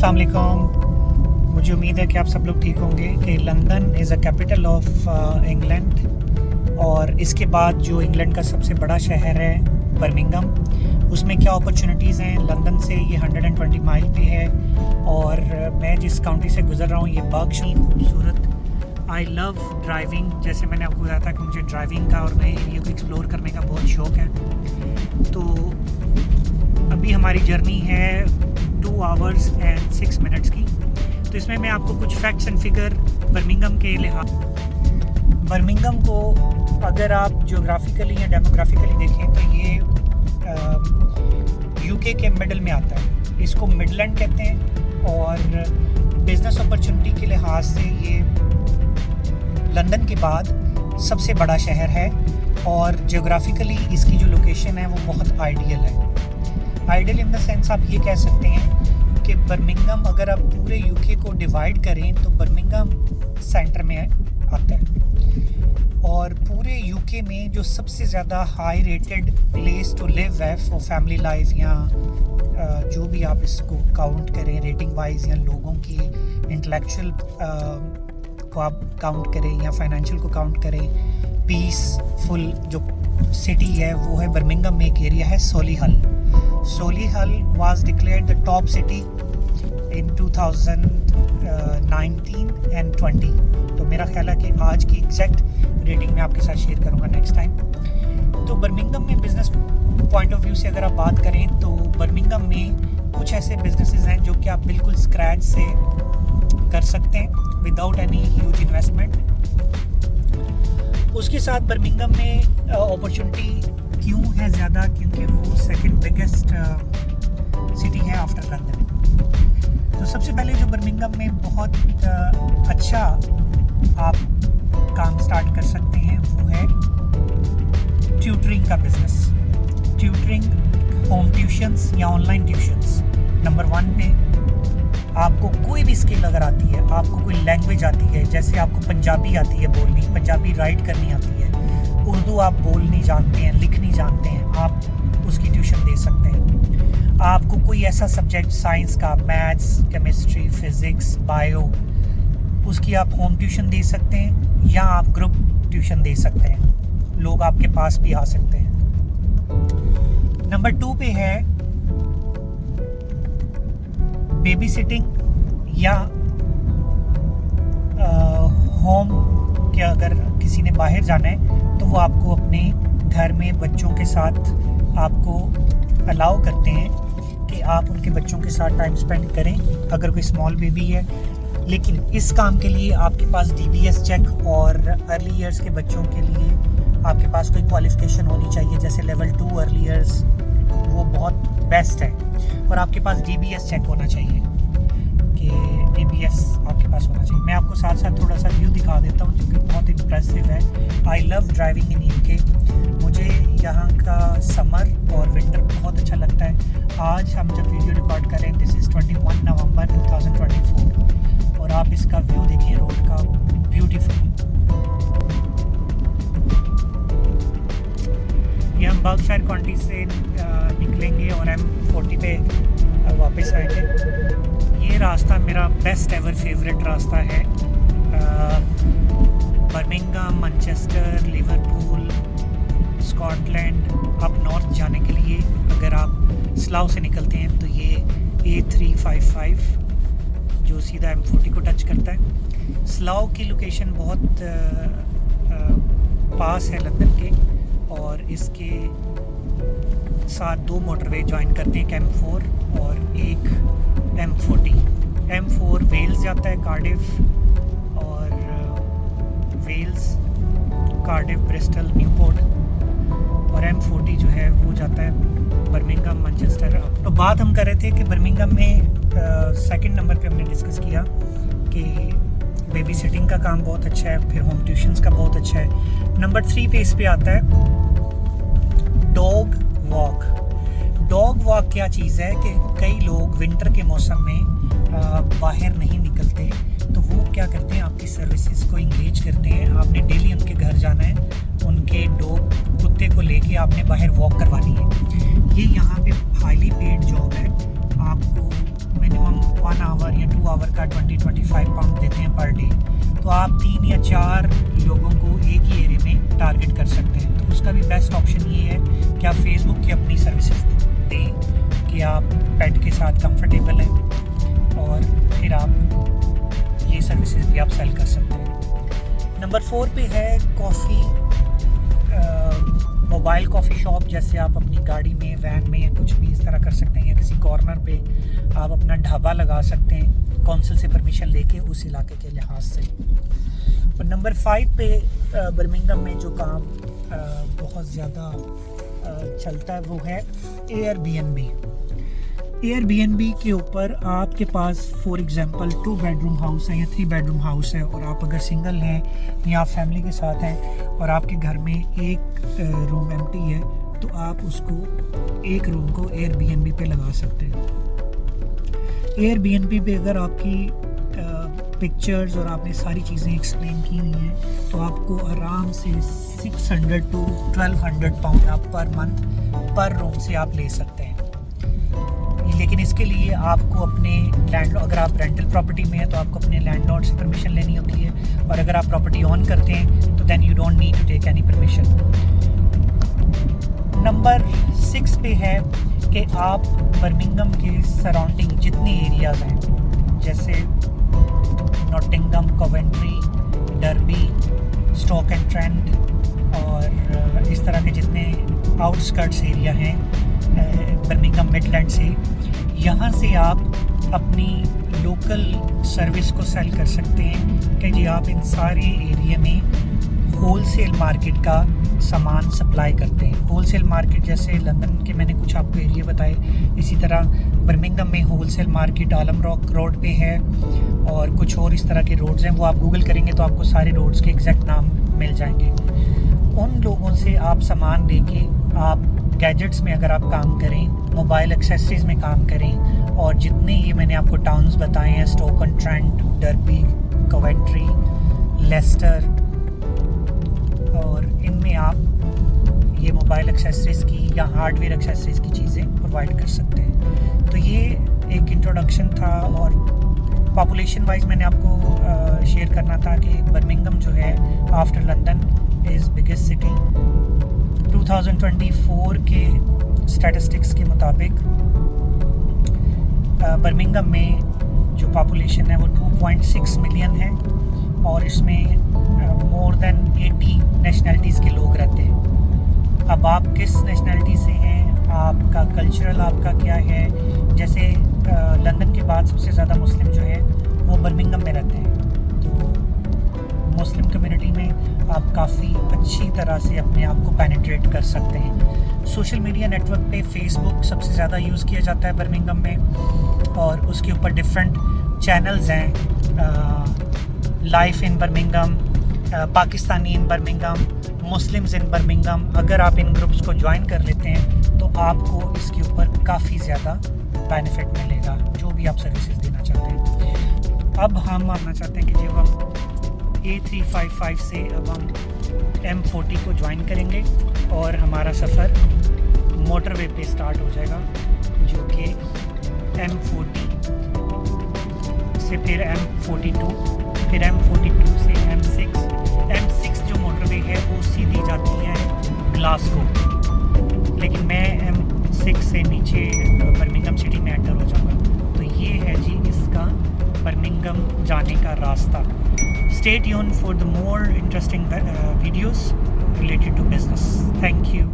अस्सलाम वालेकुम। मुझे उम्मीद है कि आप सब लोग ठीक होंगे। कि London is a capital of England, और इसके बाद जो इंग्लैंड का सबसे बड़ा शहर है बर्मिंघम, उसमें क्या अपॉर्चुनिटीज़ हैं। लंदन से ये 120 माइल पे है, और मैं जिस काउंटी से गुज़र रहा हूँ ये बर्कशायर, खूबसूरत। आई लव ड्राइविंग, जैसे मैंने आपको बताया था कि मुझे ड्राइविंग का और नए एरिया को एक्सप्लोर करने का बहुत शौक़ है। तो अभी हमारी जर्नी है 2 आवर्स एंड 6 मिनट्स की। तो इसमें मैं आपको कुछ फैक्ट्स एंड फिगर बर्मिंघम के लिहाज, बर्मिंघम को अगर आप जोग्राफिकली या डेमोग्राफिकली देखें तो ये यूके के मिडल में आता है। इसको मिडलैंड कहते हैं, और बिज़नेस अपॉर्चुनिटी के लिहाज से ये लंदन के बाद सबसे बड़ा शहर है, और जोग्राफिकली इसकी जो लोकेशन है वो बहुत आइडियल है। आइडियल इन द सेंस आप ये कह सकते हैं कि बर्मिंघम, अगर आप पूरे यूके को डिवाइड करें तो बर्मिंघम सेंटर में आता है, और पूरे यूके में जो सबसे ज़्यादा high rated place to live है फॉर फैमिली लाइफ, या जो भी आप इसको काउंट करें रेटिंग वाइज, या लोगों की इंटेलेक्चुअल को आप काउंट करें या फाइनेंशियल को काउंट करें, पीसफुल जो सिटी है वो है बर्मिंघम में एक एरिया है Solihull. Solihull was declared the top city in 2019 and 20। तो मेरा ख्याल है कि आज की एग्जैक्ट रेटिंग मैं आपके साथ शेयर करूंगा नेक्स्ट टाइम। तो बर्मिंघम में बिज़नेस पॉइंट ऑफ व्यू से अगर आप बात करें तो बर्मिंघम में कुछ ऐसे बिजनेसेस हैं जो कि आप बिल्कुल स्क्रैच से कर सकते हैं विदाउट एनी ह्यूज इन्वेस्टमेंट। उसके साथ बर्मिंघम में अपॉर्चुनिटी क्यों है ज़्यादा, क्योंकि वो सेकंड बिगेस्ट सिटी है आफ्टर लंदन। तो सबसे पहले जो बर्मिंघम में बहुत अच्छा आप काम स्टार्ट कर सकते हैं वो है ट्यूटरिंग का बिज़नेस। ट्यूटरिंग, होम ट्यूशन्स या ऑनलाइन ट्यूशन्स। नंबर 1 पे आपको कोई भी स्किल अगर आती है, आपको कोई लैंग्वेज आती है, जैसे आपको पंजाबी आती है बोलनी, पंजाबी राइट करनी आती है, उर्दू आप बोलनी जानते हैं, लिखनी जानते हैं, आप उसकी ट्यूशन दे सकते हैं। आपको कोई ऐसा सब्जेक्ट साइंस का, मैथ्स, केमिस्ट्री, फिज़िक्स, बायो, उसकी आप होम ट्यूशन दे सकते हैं, या आप ग्रुप ट्यूशन दे सकते हैं। लोग आपके पास भी आ सकते हैं। नंबर 2 पे है बेबी सिटिंग, या होम के अगर किसी ने बाहर जाना है तो वो आपको अपने घर में बच्चों के साथ आपको अलाउ करते हैं कि आप उनके बच्चों के साथ टाइम स्पेंड करें अगर कोई स्मॉल बेबी है। लेकिन इस काम के लिए आपके पास DBS चेक, और अर्ली ईयर्स के बच्चों के लिए आपके पास कोई क्वालिफ़िकेशन होनी चाहिए, जैसे लेवल 2 अर्ली ईयर्स, वो बहुत बेस्ट है। और आपके पास DBS चेक होना चाहिए, कि DBS आपके पास होना चाहिए। मैं आपको साथ साथ थोड़ा सा व्यू दिखा देता हूँ जो कि बहुत इंप्रेसिव है। I love driving in UK. मुझे यहाँ का समर और विंटर बहुत अच्छा लगता है। आज हम जब वीडियो रिकॉर्ड करें, दिस इज़ 21 नवंबर 2024, और आप इसका व्यू देखिए रोड का, ब्यूटीफुल। ये हम बर्कशायर काउंटी से निकलेंगे और M40 पे वापस आएंगे। ये रास्ता मेरा बेस्ट एवर फेवरेट रास्ता है। Birmingham, Manchester, Liverpool, Scotland, up north जाने के लिए अगर आप स्लाउ से निकलते हैं तो ये A355 जो सीधा M40 को टच करता है। स्लाउ की लोकेशन बहुत पास है लंदन के, और इसके साथ 2 मोटरवे ज्वाइन करते हैं, एक M4 और एक M40। M4 वेल्स जाता है, कार्डिफ, और वेल्स, कार्डिफ, ब्रिस्टल, न्यूपोर्ट, और M40 जो है वो जाता है बर्मिंघम, मैनचेस्टर। तो बात हम कर रहे थे कि बर्मिंघम में सेकंड नंबर पे हमने डिस्कस किया कि बेबी सिटिंग का काम बहुत अच्छा है, फिर होम ट्यूशन्स का बहुत अच्छा है। नंबर 3 पे इस पे आता है डॉग वॉक। डॉग वॉक क्या चीज़ है कि कई लोग विंटर के मौसम में बाहर नहीं निकलते, तो वो क्या करते हैं, आपकी सर्विसेज को इंगेज करते हैं। आपने डेली उनके घर जाना है, उनके डॉग, कुत्ते को लेके आपने बाहर वॉक करवानी है। ये यहाँ पे हाईली पेड जॉब है। आपको मिनिमम 1 आवर तो आप 3 या 4 लोगों को एक ही एरिया में टारगेट कर सकते हैं। तो उसका भी बेस्ट ऑप्शन ये है कि आप फेसबुक की अपनी सर्विसेज दें कि आप पेट के साथ कंफर्टेबल हैं और फिर आप ये सर्विसेज भी आप सेल कर सकते हैं। नंबर 4 पे है कॉफ़ी, मोबाइल कॉफ़ी शॉप। जैसे आप अपनी गाड़ी में, वैन में या कुछ भी इस तरह कर सकते हैं, या किसी कॉर्नर पे आप अपना ढाबा लगा सकते हैं कौंसिल से परमिशन लेके उस इलाके के लिहाज से। और नंबर 5 पे बर्मिंघम में जो काम बहुत ज़्यादा चलता है वो है एयरबीएनबी। एयरबीएनबी के ऊपर आपके पास फॉर एग्जांपल 2 बेडरूम हाउस है या 3 बेडरूम हाउस है, और आप अगर सिंगल हैं या आप फैमिली के साथ हैं और आपके घर में एक रूम एम्प्टी है, तो आप उसको एक रूम को एयरबीएनबी पे लगा सकते हैं। एयरबीएनबी पे अगर आपकी पिक्चर्स और आपने सारी चीज़ें एक्सप्लेन की हुई हैं तो आपको आराम से 600 to 1200 पाउंड आप पर मंथ पर रूम से आप ले सकते हैं। लेकिन इसके लिए आपको अपने लैंडलॉर्ड, अगर आप रेंटल प्रॉपर्टी में हैं तो आपको अपने लैंडलॉर्ड से परमिशन लेनी होती है, और अगर आप प्रॉपर्टी ऑन करते हैं तो then you don't need to take any permission. Number 6 पे है कि आप बर्मिंघम के सराउंडिंग जितने एरियाज़ हैं जैसे Nottingham, Coventry, derby, stock and Trent और इस तरह के जितने आउटस्कर्ट्स एरिया हैं बर्मिंघम मिडलैंड से, यहाँ से आप अपनी लोकल सर्विस को सेल कर सकते हैं कि जी आप इन सारे एरिया में होलसेल मार्केट का सामान सप्लाई करते हैं। होलसेल मार्केट जैसे लंदन के मैंने कुछ आपको एरिया बताए, इसी तरह बर्मिंघम में होलसेल मार्केट आलम रॉक रोड पे है और कुछ और इस तरह के रोड्स हैं। वो आप गूगल करेंगे तो आपको सारे रोड्स के एग्जैक्ट नाम मिल जाएंगे। उन लोगों से आप सामान लेके आप गैजेट्स में अगर आप काम करें, मोबाइल एक्सेसरीज़ में काम करें, और जितने ये मैंने आपको टाउन्स बताए हैं Stoke on Trent, Derby, Coventry, Leicester, और इनमें आप ये मोबाइल एक्सेसरीज़ की या हार्डवेयर एक्सेसरीज़ की चीज़ें प्रोवाइड कर सकते हैं। तो ये एक इंट्रोडक्शन था, और पॉपुलेशन वाइज मैंने आपको शेयर करना था कि बर्मिंघम जो है after London is biggest city. 2024 के स्टैटिस्टिक्स के मुताबिक बर्मिंघम में जो पॉपुलेशन है वो 2.6 मिलियन है, और इसमें मोर देन 80 नेशनलिटीज़ के लोग रहते हैं। अब आप किस नेशनलिटी से हैं, आपका कल्चरल आपका क्या है। जैसे लंदन के बाद सबसे ज़्यादा मुस्लिम जो है वो बर्मिंघम में रहते हैं, तो मुस्लिम कम्युनिटी में आप काफ़ी अच्छी तरह से अपने आप को पेनिट्रेट कर सकते हैं। सोशल मीडिया नेटवर्क पे फेसबुक सबसे ज़्यादा यूज़ किया जाता है बर्मिंघम में, और उसके ऊपर डिफरेंट चैनल्स हैं, life in Birmingham, Pakistani in Birmingham, Muslims in Birmingham. अगर आप इन ग्रुप्स को ज्वाइन कर लेते हैं तो आपको इसके ऊपर काफ़ी ज़्यादा बेनिफिट मिलेगा जो भी आप सर्विसेज देना चाहते हैं। अब हम आना चाहते हैं कि जब हम A355 से अब हम M40 को ज्वाइन करेंगे और हमारा सफ़र मोटरवे पे स्टार्ट हो जाएगा, जो कि M40 से फिर M42, फिर M42 से M6 जो मोटरवे है वो सीधी जाती है ग्लासगो, लेकिन मैं M6 से नीचे बर्मिंघम सिटी में एंटर हो जाऊँगा। तो ये है जी इसका बर्मिंघम जाने का रास्ता। Stay tuned for the more interesting videos related to business. Thank you.